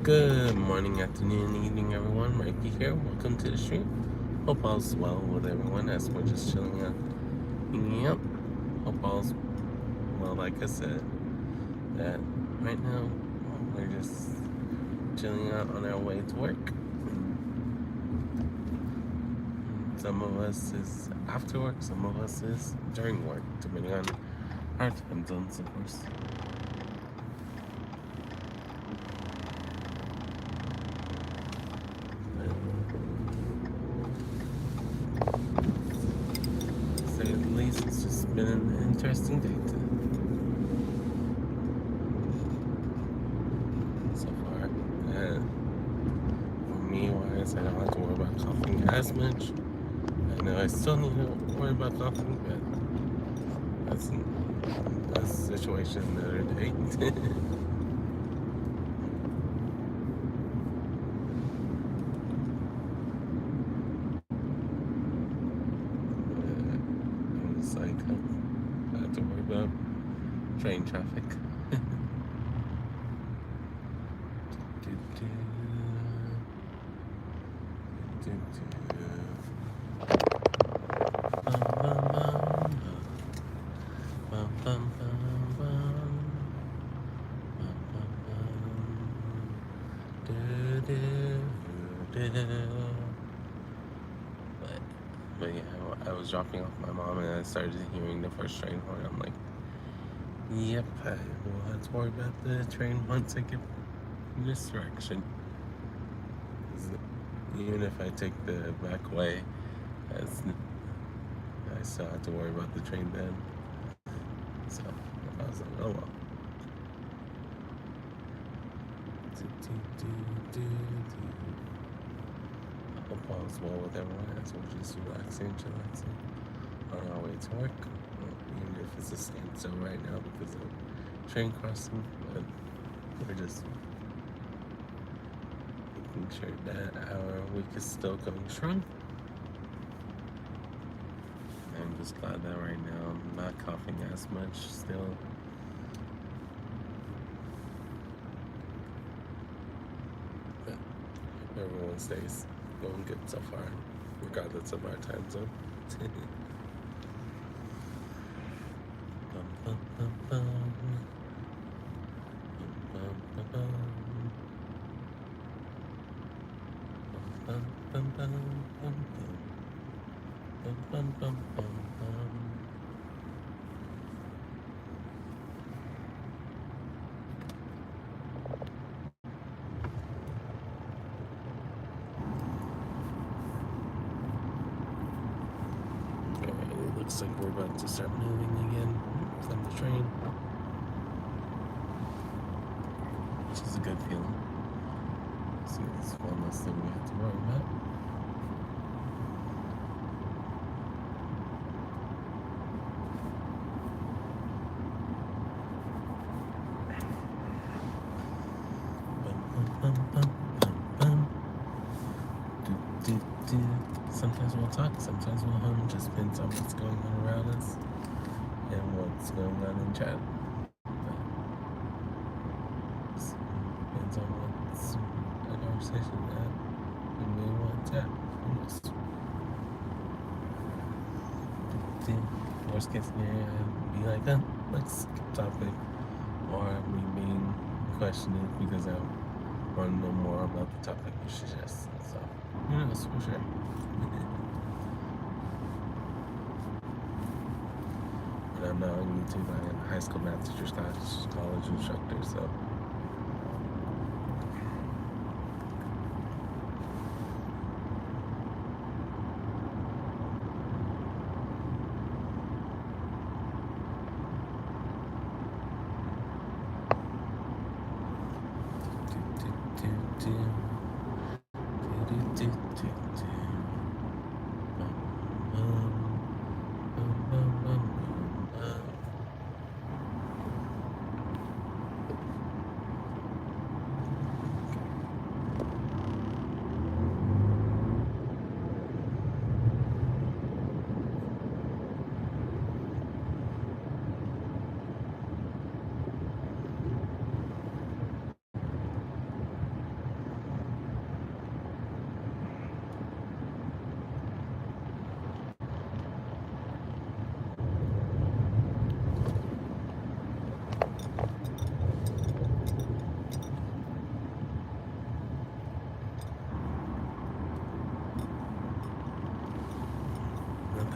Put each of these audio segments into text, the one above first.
Good morning, afternoon, evening, everyone. Rhypi here. Welcome to the stream. Hope all's well with everyone as we're just chilling out, hanging out. Hope all's well, like I said, that right now we're just chilling out on our way to work. Some of us is after work, some of us is during work, depending on our time zones, of course. Say at least it's just been an interesting day so far. For me, wise, I don't have to worry about coughing as much. I know I still need to worry about coughing, but that's a situation another day. It's like I have to worry about train traffic. But yeah, I was dropping off my mom and I started hearing the first train horn. I'm like, yep, I will have to worry about the train once I get in this direction. Even if I take the back way, I still have to worry about the train then. So I was like, oh well. I hope all's well with everyone as we're just relaxing, chillaxing on our way to work. Even if it's a standstill right now because of train crossing, but we're just making sure that our week is still going strong. I'm just glad that right now I'm not coughing as much still. But everyone stays going good so far, regardless of our time zone. It looks like we're about to start moving again from the train, which is a good feeling. So it's one less thing we have to worry about. Sometimes we'll talk, sometimes we'll hum, just depends on what's going on around us and what's going on in chat. Depends on what's a conversation that we may want to have. Who knows? Worst case scenario, I'd be like, let's skip topic, or me being questioned because I want to know more about the topic you suggest. So, who knows, for sure. And I'm now on YouTube. I am a high school math teacher, college instructor, so.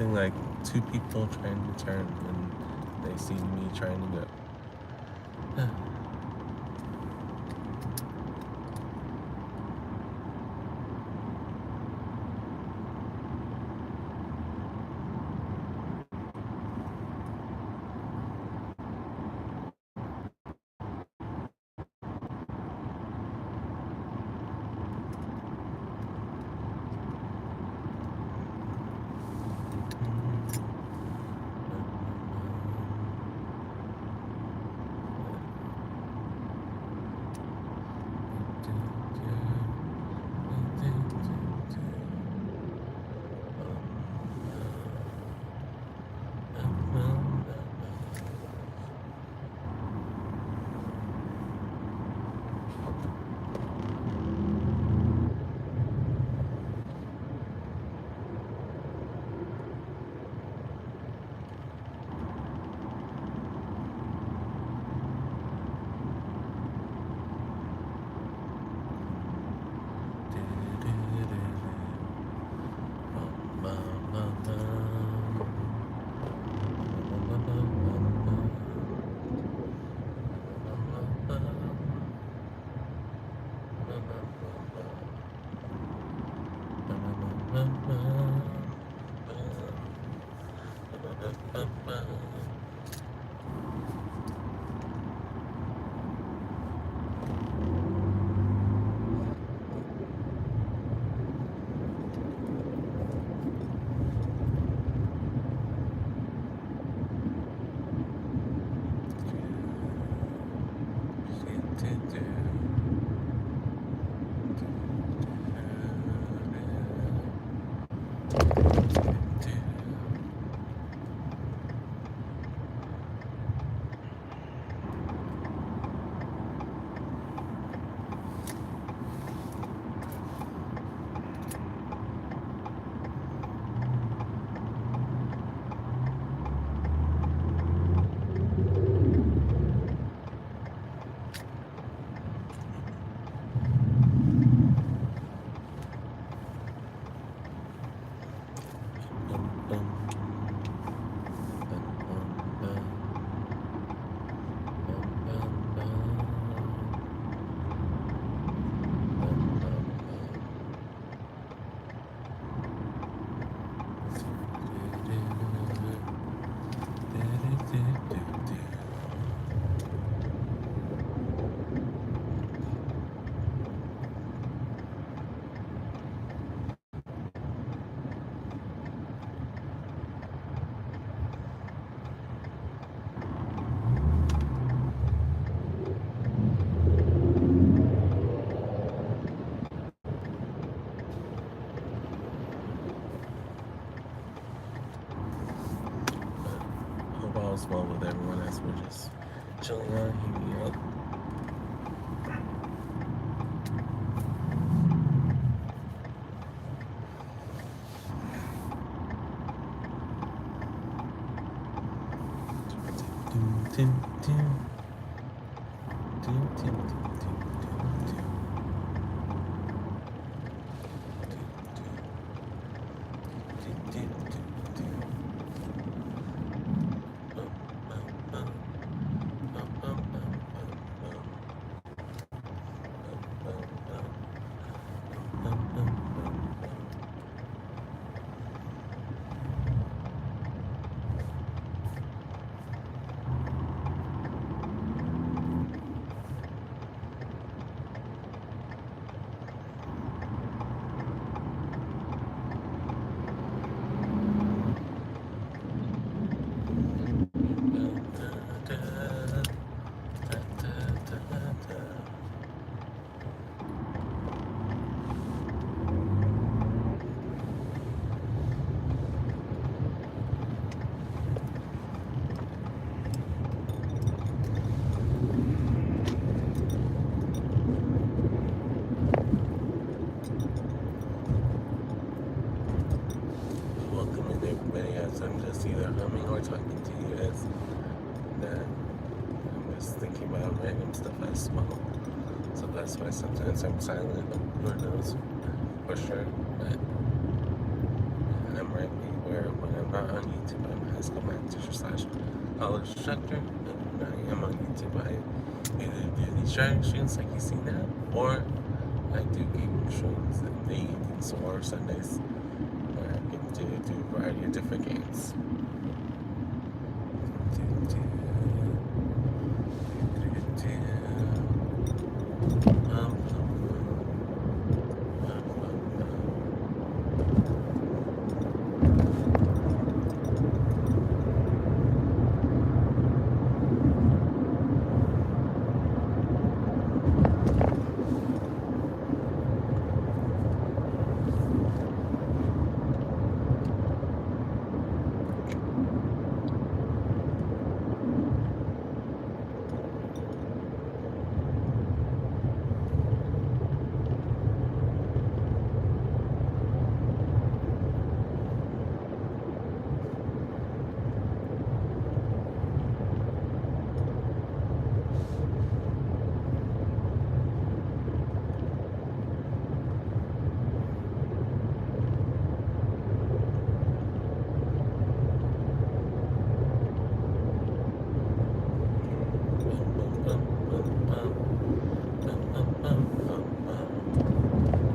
something like two people trying to turn when they see me trying to go. Hope all's well with everyone as we're just chilling out, hanging out. Welcoming everybody as I'm just either humming or talking to you as that I'm just thinking about random stuff as well. So that's why sometimes I'm silent, Lord knows for sure. But I'm right where when I'm not on YouTube. I'm a high school math teacher slash college instructor. And I am on YouTube. I either do these driving streams like you see now, or I do gaming streams in the evenings or Sundays where I get to do a variety of different games.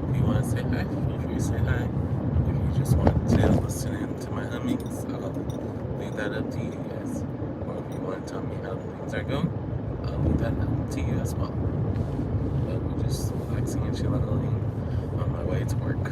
If you want to say hi, feel free to say hi. If you just want to listen in to my hummings, I'll leave that up to you guys. Or if you want to tell me how things are going, I'll leave that up to you as well. But we're just relaxing and chilling on my way to work.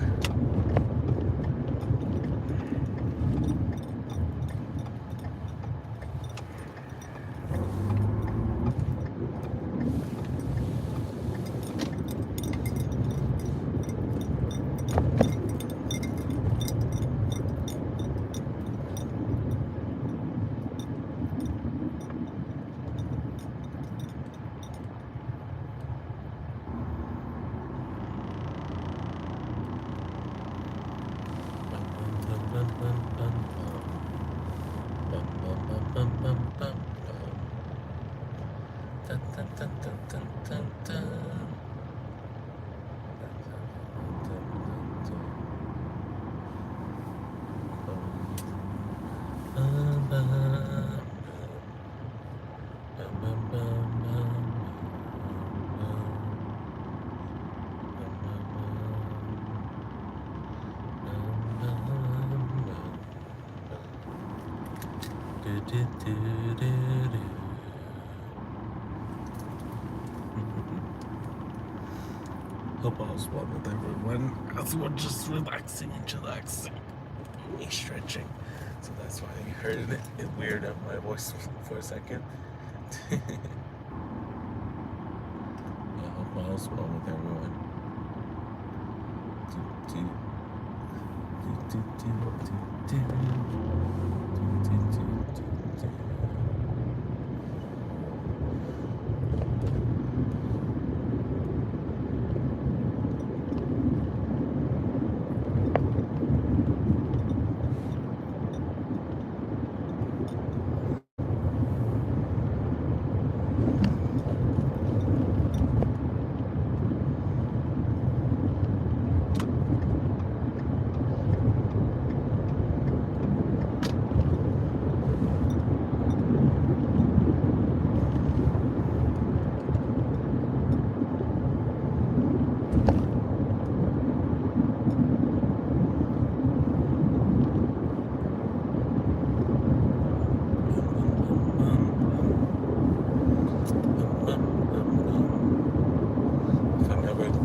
Hope all's well with everyone. As we're just relaxing and chillaxing, me stretching. So that's why you heard it weird on my voice for a second. I hope all's well with everyone.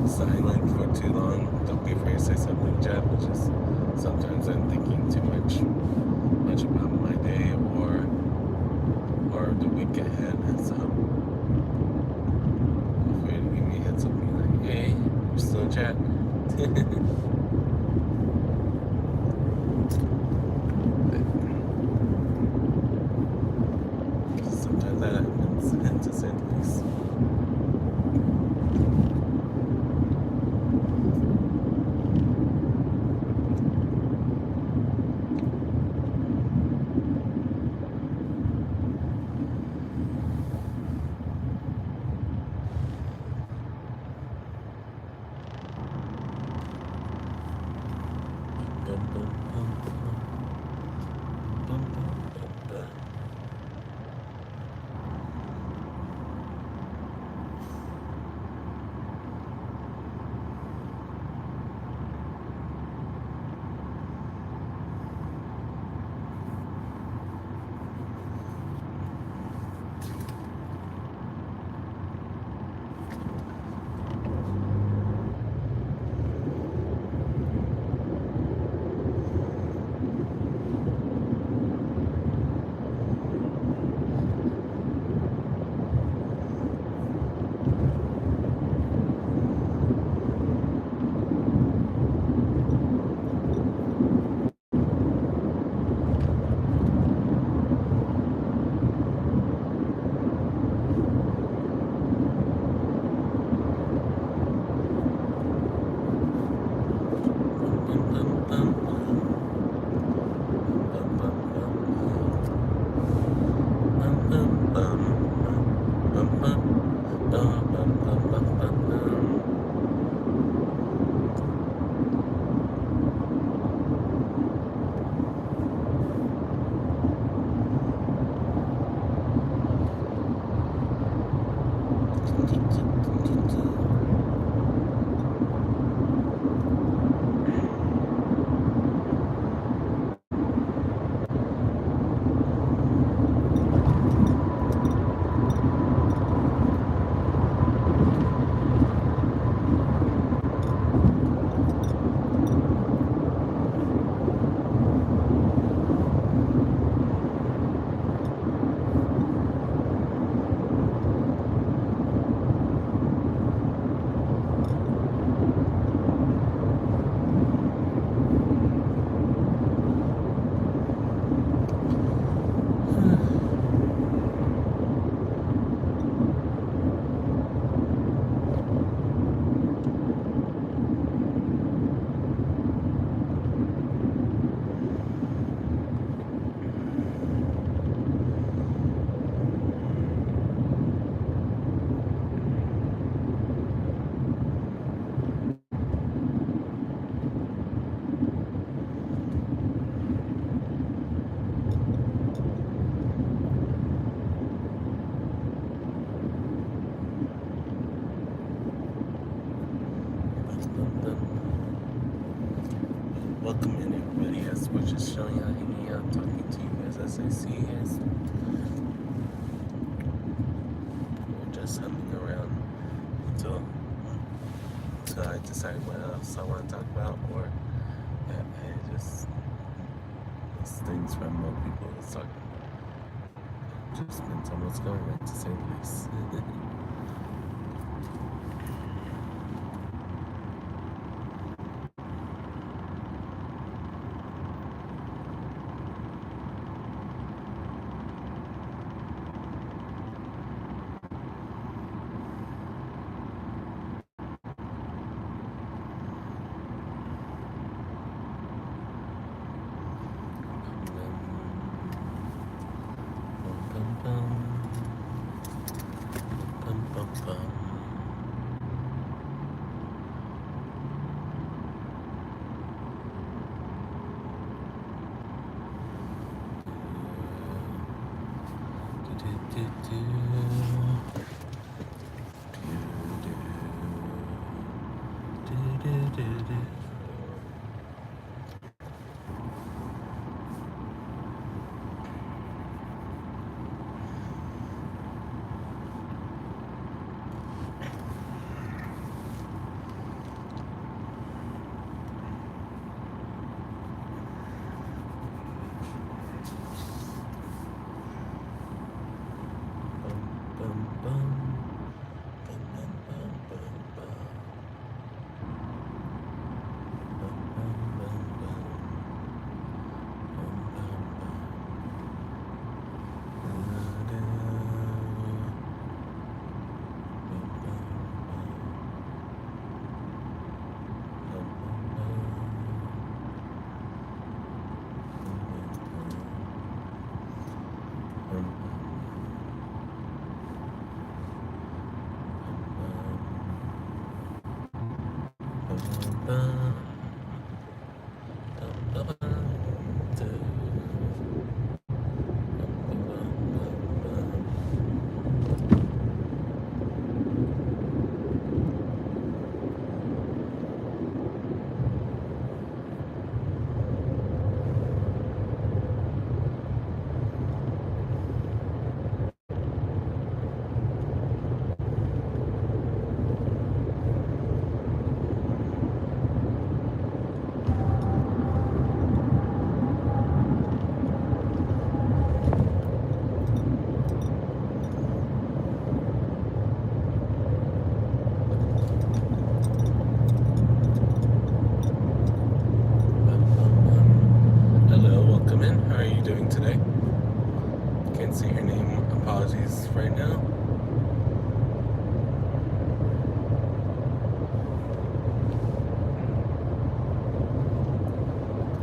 Silent for too long. Don't be afraid to say something, Jeff. It's just sometimes I'm thinking too much about my day or the week ahead, and so feel free to give me a heads up, be like, hey, you're still in chat. Sometimes that happens, to say the least. Welcome in, everybody. As we're just showing out, hanging out, talking to you guys as I see you guys. We're just humming around until I decide what else I want to talk about, or I just these things from what people was talking about. Just means almost going right to the same place. right now.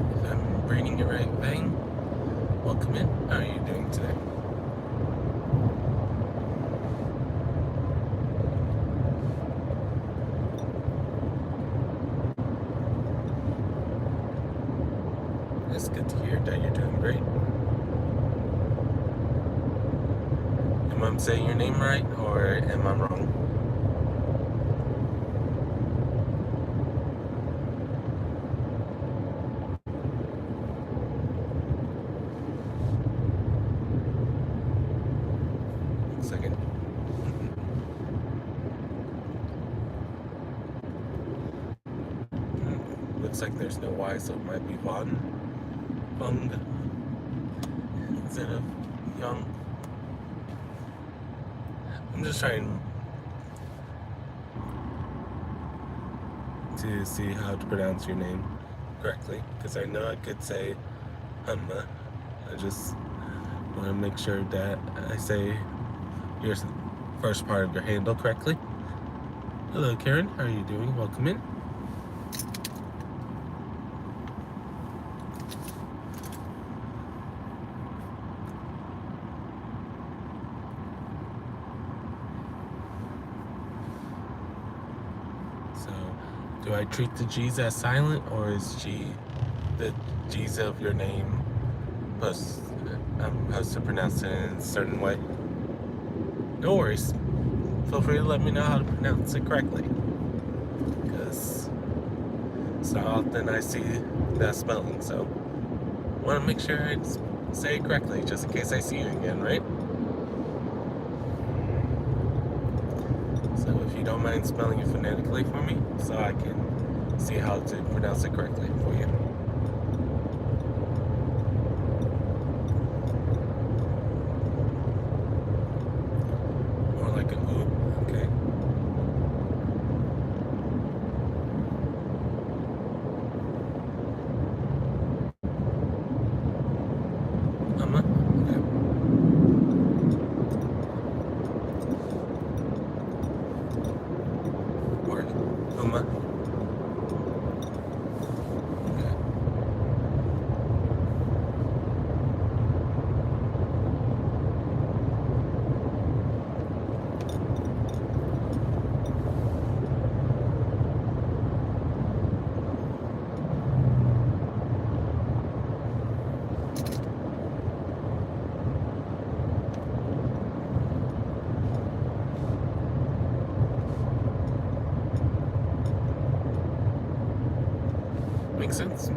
If I'm reading it right, Vang, welcome in. How are you doing today? that you're doing great. Am I saying your name right, or am I wrong? Second. Looks like there's no Y, so it might be Vung instead of Young. I'm just trying to see how to pronounce your name correctly, because I know I could say Hanma. I just want to make sure that I say your first part of your handle correctly. Hello, Karen. How are you doing? Welcome in. So, do I treat the G's as silent, or is the G's of your name I'm supposed to pronounce it in a certain way? No worries. Feel free to let me know how to pronounce it correctly, because it's not often I see that spelling, so I want to make sure I say it correctly, just in case I see you again, right? So if you don't mind spelling it phonetically for me, so I can see how to pronounce it correctly for you. More like an ooh, okay. Okay. Or Uma. Okay. Makes sense.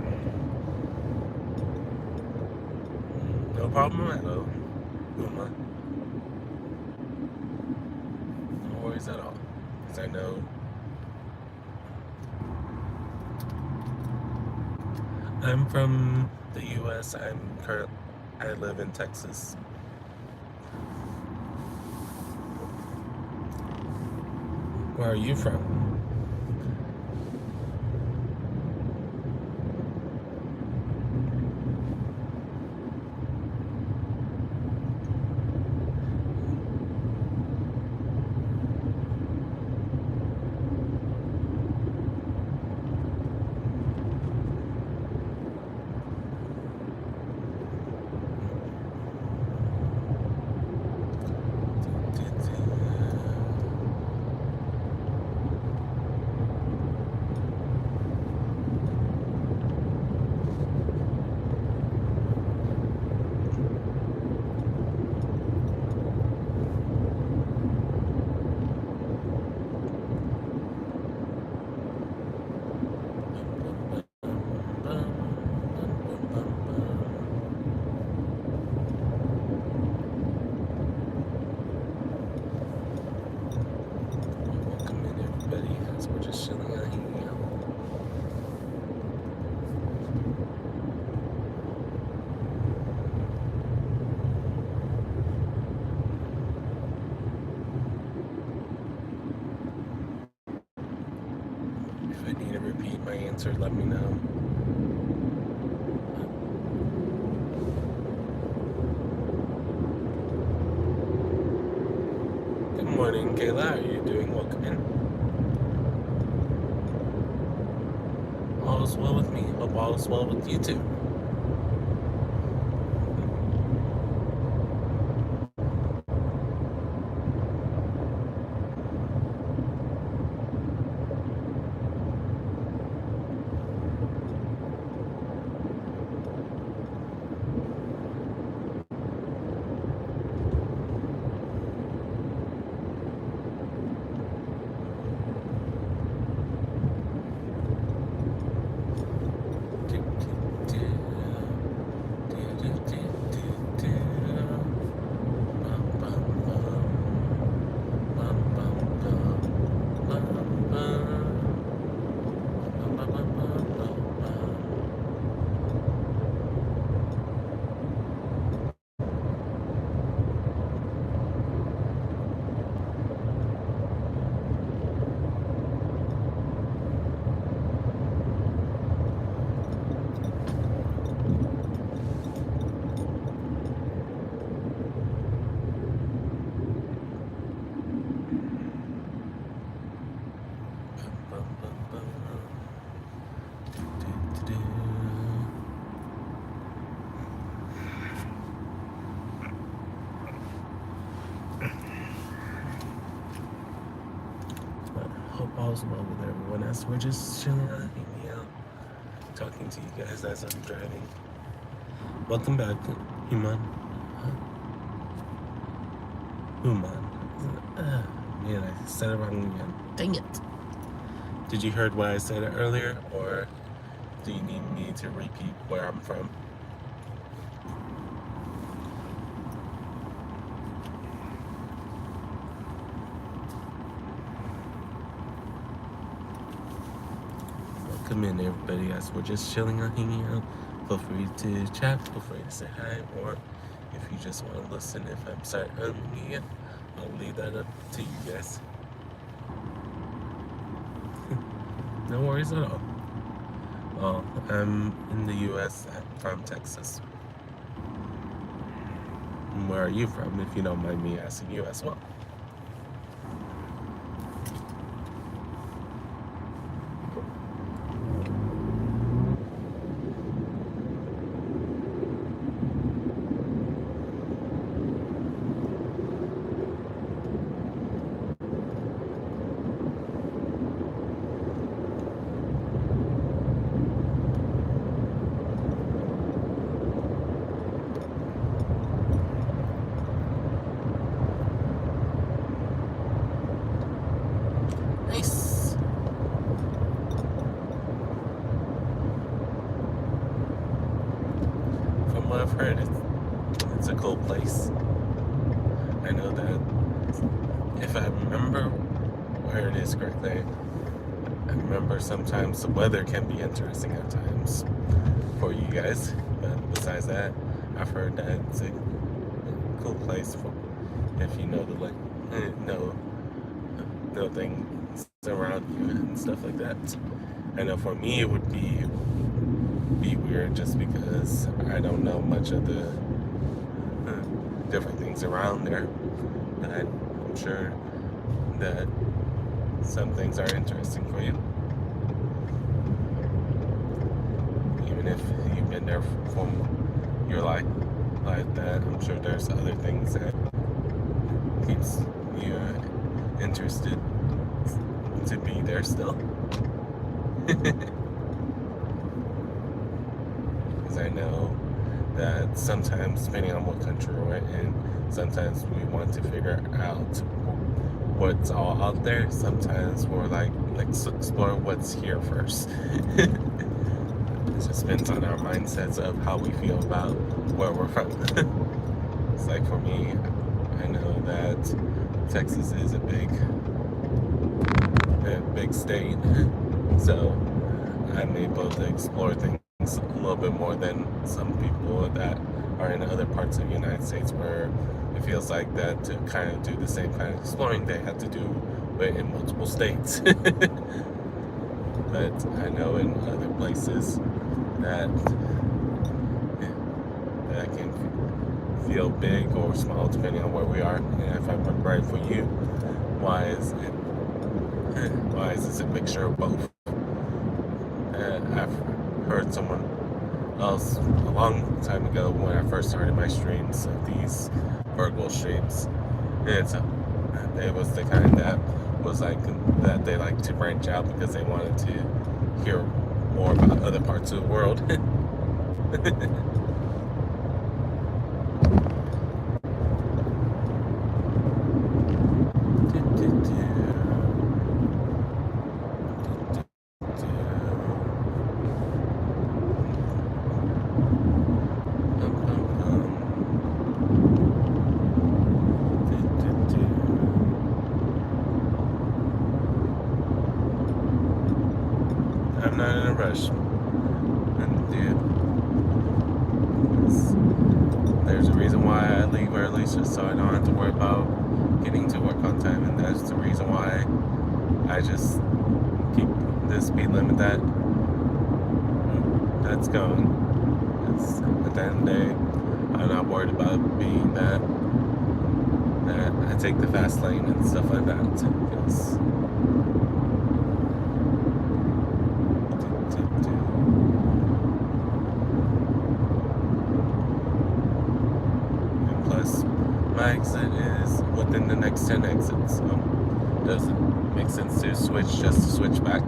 No problem at all, Uma. No worries at all. Because I know I'm from the U.S. I live in Texas. Where are you from? Welcome in, everybody, as we're just chilling out, hanging out. If I need to repeat my answer, let me know. Good morning, Kayla. How are you doing? Welcome in. All is well with me. Hope all is well with you too. bum, bum, bum. Do, do, do. But hope all's well with everyone else. We're just chilling out, hanging out, talking to you guys as I'm driving. Welcome back, Human. Human. Man, I said it wrong again. Dang it. Did you heard why I said it earlier, or do you need me to repeat where I'm from? Welcome in, everybody. As we're just chilling out, hanging out, feel free to chat, feel free to say hi, or if you just want to listen, if I'm silent again, I'll leave that up to you guys. No worries at all. Well, I'm in the U.S. I'm from Texas. And where are you from, if you don't mind me asking you as well? Nice. From what I've heard, it's a cool place. I know that if I remember where it is correctly, I remember sometimes the weather can be interesting at times for you guys. But besides that, I've heard that it's a cool place for if you know know things around you and stuff like that. I know for me it would be weird just because I don't know much of the different things around there. But I'm sure that some things are interesting for you. Even if you've been there for your life like that, I'm sure there's other things that keeps you interested to be there still. Because I know that sometimes, depending on what country we're in, sometimes we want to figure out what's all out there. Sometimes we're like explore what's here first. It just depends on our mindsets of how we feel about where we're from. It's like for me, I know that Texas is a big state, so I'm able to explore things a little bit more than some people that are in other parts of the United States where it feels like that to kind of do the same kind of exploring they have to do but in multiple states. But I know in other places that can feel big or small depending on where we are. And if I remember right for you, why is this a mixture of both? I've heard someone else a long time ago when I first started my streams of these virtual streams, and so it was the kind that was like that they like to branch out because they wanted to hear more about other parts of the world. I'm not in a rush. And dude, there's a reason why I leave early, just so I don't have to worry about getting to work on time, and that's the reason why I just keep the speed limit that's going. It's, at the end of the day, I'm not worried about being that I take the fast lane and stuff like that. doesn't make sense to switch just to switch back.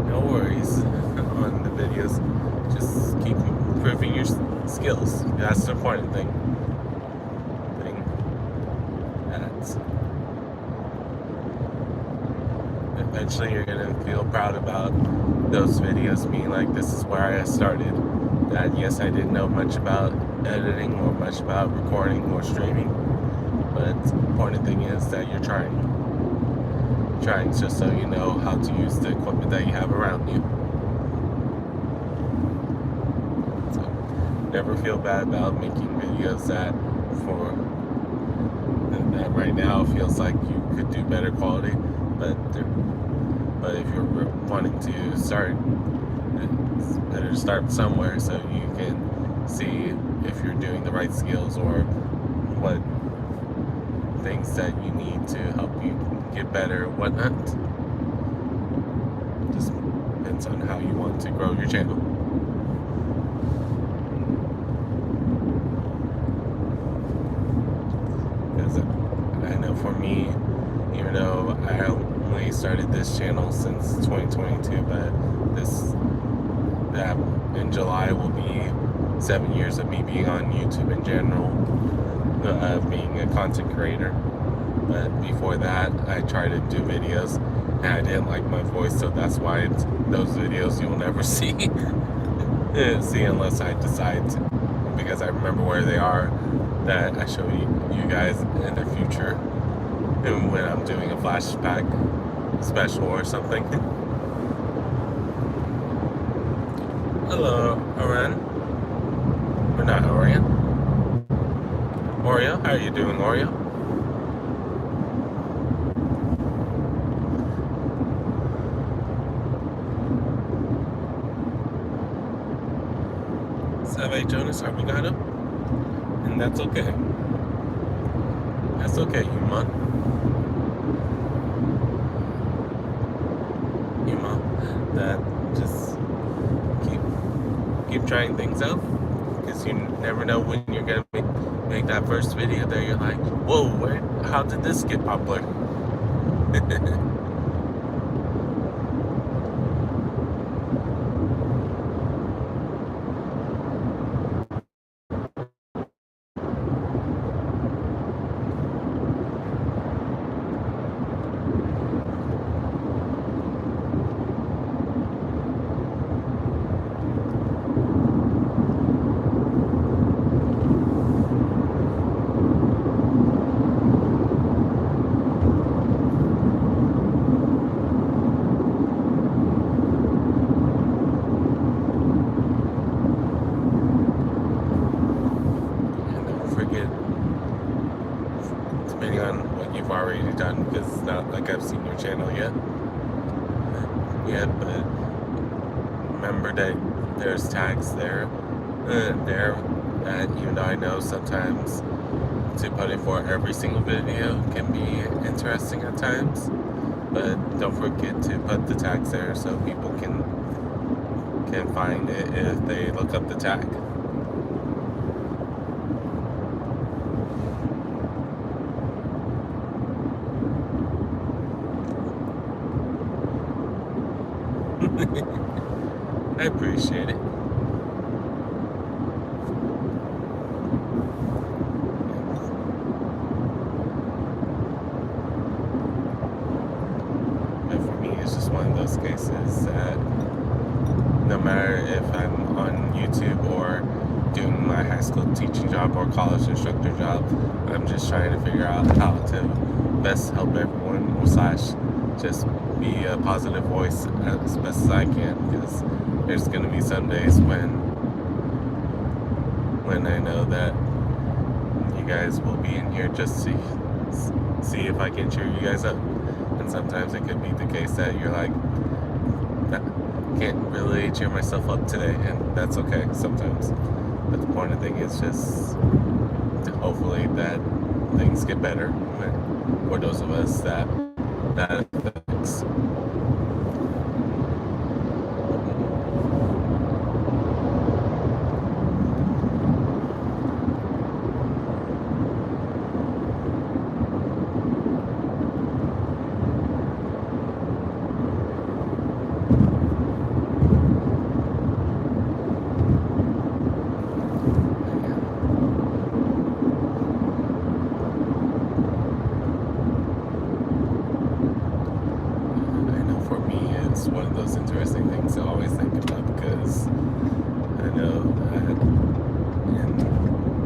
No worries on the videos. Just keep improving your skills. That's the important thing. Eventually you're gonna feel proud about those videos being like, this is where I started. That yes, I didn't know much about editing or much about recording or streaming, but the important thing is that you're trying just so you know how to use the equipment that you have around you. So never feel bad about making videos that right now feels like you could do better quality, but if you're wanting to start, it's better to start somewhere so you can see if you're doing the right skills or what things that you need to help you get better or whatnot. Just depends on how you want to grow your channel. Because I know for me, even though I only started this channel since 2022, but that in July will be 7 years of me being on YouTube in general, being a content creator. But before that, I tried to do videos, and I didn't like my voice, so that's why those videos you'll never see unless I decide to, because I remember where they are, that I show you guys in the future, and when I'm doing a flashback special or something. Hello, Oren. Or not Orion. Oreo, how are you doing, Oreo? Salve Jonas Arbigato. And that's okay. That's okay, Yuma. That just keep trying things out, because you never know when you're gonna make that first video that you're like, whoa, how did this get popular? Depending on what you've already done, because it's not like I've seen your channel yet, but remember that there's tags there, that even though I know sometimes to put it for every single video can be interesting at times, but don't forget to put the tags there so people can find it if they look up the tag. I appreciate it. But for me, it's just one of those cases that no matter if I'm on YouTube or doing my high school teaching job or college instructor job, I'm just trying to figure out how to best help everyone, / just be a positive voice as best as I can, because there's going to be some days when I know that you guys will be in here just to see if I can cheer you guys up. And sometimes it could be the case that you're like, can't really cheer myself up today, and that's okay sometimes. But the important thing is just hopefully that things get better for those of us that affects. I know for me it's one of those interesting things to always think about, because I know that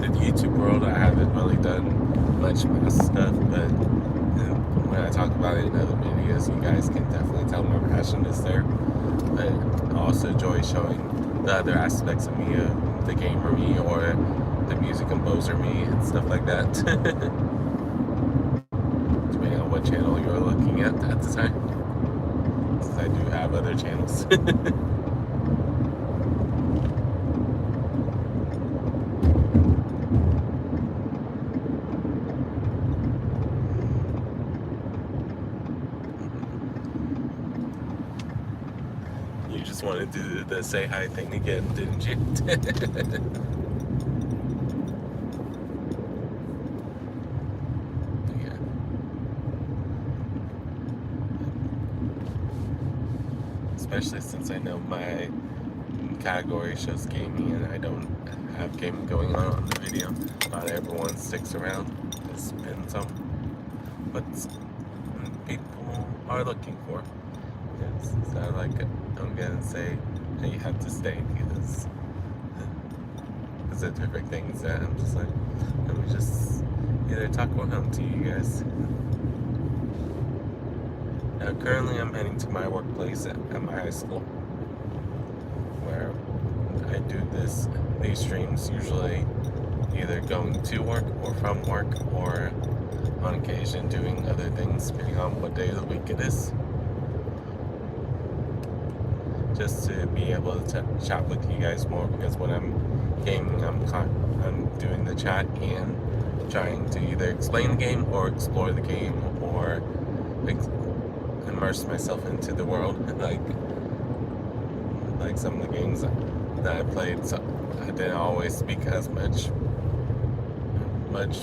in the YouTube world I haven't really done much math stuff, but when I talk about it in other videos, you guys can definitely tell my passion is there. But I also enjoy showing the other aspects of me, the gamer me or the music composer me and stuff like that. Depending on what channel you're looking at the time, since I do have other channels. You just wanted to do the say hi thing again, didn't you? Yeah. Especially since I know my category shows gaming and I don't have gaming going on the video. Not everyone sticks around. It depends on what people are looking for. Yes, so I'm gonna say that you have to stay, because of different things that I'm just like, let me just either talk or home to you guys. Now, currently I'm heading to my workplace at my high school, where I do these streams usually either going to work or from work, or on occasion doing other things depending on what day of the week it is, just to be able to chat with you guys more, because when I'm gaming I'm doing the chat and trying to either explain the game or explore the game or immerse myself into the world. like some of the games that I played, so I didn't always speak as much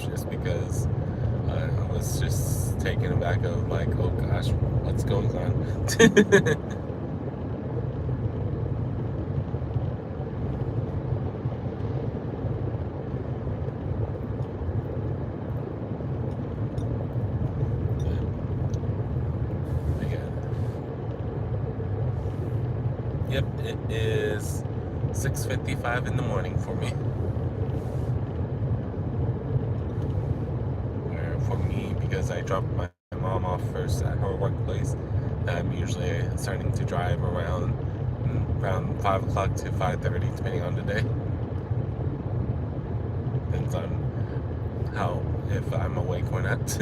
just because I was just taken aback of like, oh gosh, what's going on? Yep, it is 6:55 in the morning for me. Where for me, because I dropped my mom off first at her workplace, I'm usually starting to drive around 5 o'clock to 5:30, depending on the day. Depends on if I'm awake or not.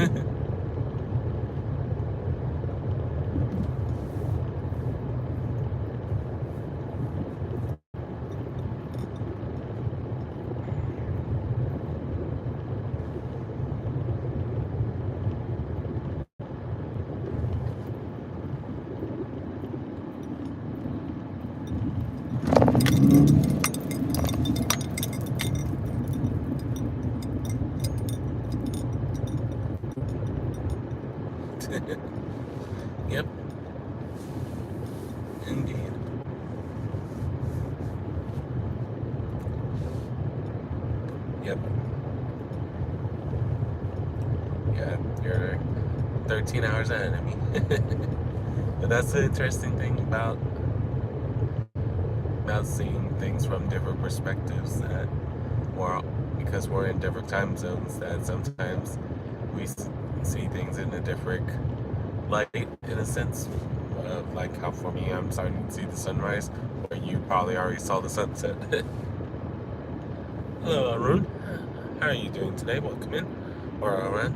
Yep, indeed. Yep. Yeah, you're 13 hours ahead of me. But that's the interesting thing about seeing things from different perspectives, that because we're in different time zones, that sometimes we see things in a different light, in a sense. Like how for me, I'm starting to see the sunrise, where you probably already saw the sunset. Hello, Arun. How are you doing today? Welcome in. Or Arun.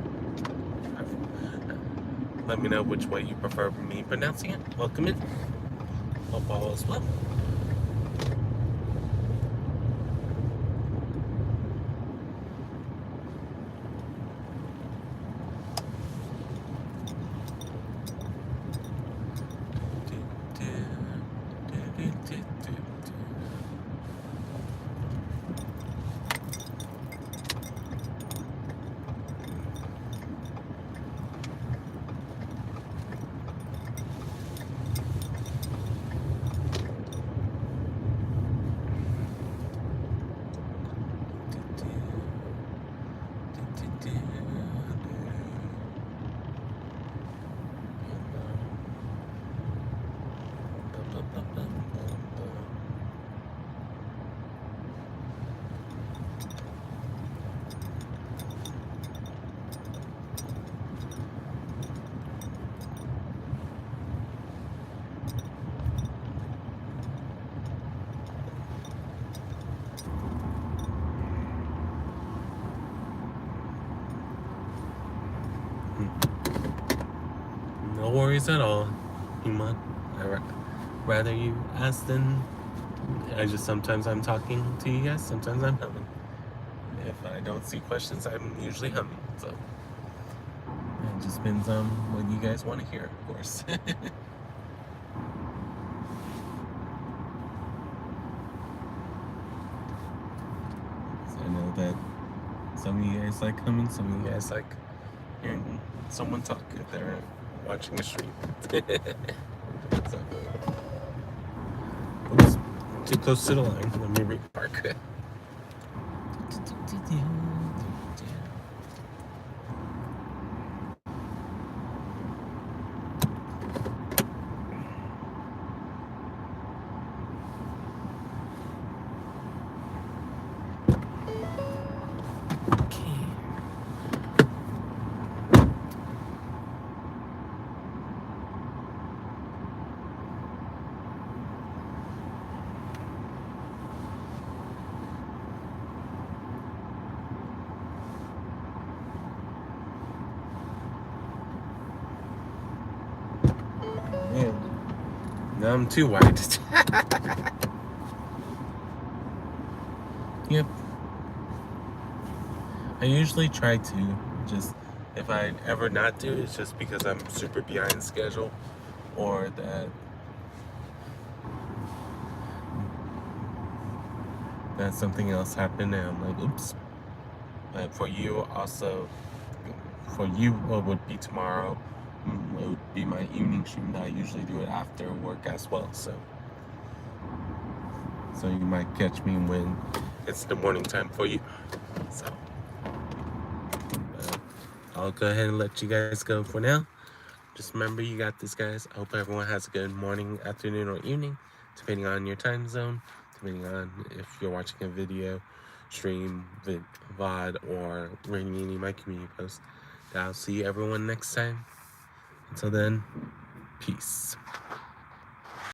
Let me know which way you prefer me pronouncing it. Welcome in. Hope all is well. No worries at all, Hima. Rather you ask than sometimes I'm talking to you guys, sometimes I'm humming. If I don't see questions, I'm usually humming. So it just depends on what you guys want to hear, of course. So I know that some of you guys like humming, some of you guys like hearing someone talk if they're watching a stream. So, oops, too close to the line. Let me repark. Man, now I'm too wide. Yep. I usually try to. Just if I ever not do, it's just because I'm super behind schedule, or that something else happened, and I'm like, oops. But for you, also, for you, what would be tomorrow? It would be my evening stream that I usually do it after work as well. So you might catch me when it's the morning time for you. So I'll go ahead and let you guys go for now. Just remember, you got this, guys. I hope everyone has a good morning, afternoon, or evening, depending on your time zone, depending on if you're watching a video, stream, VOD, or reading any of my community posts. I'll see everyone next time. Until then, peace.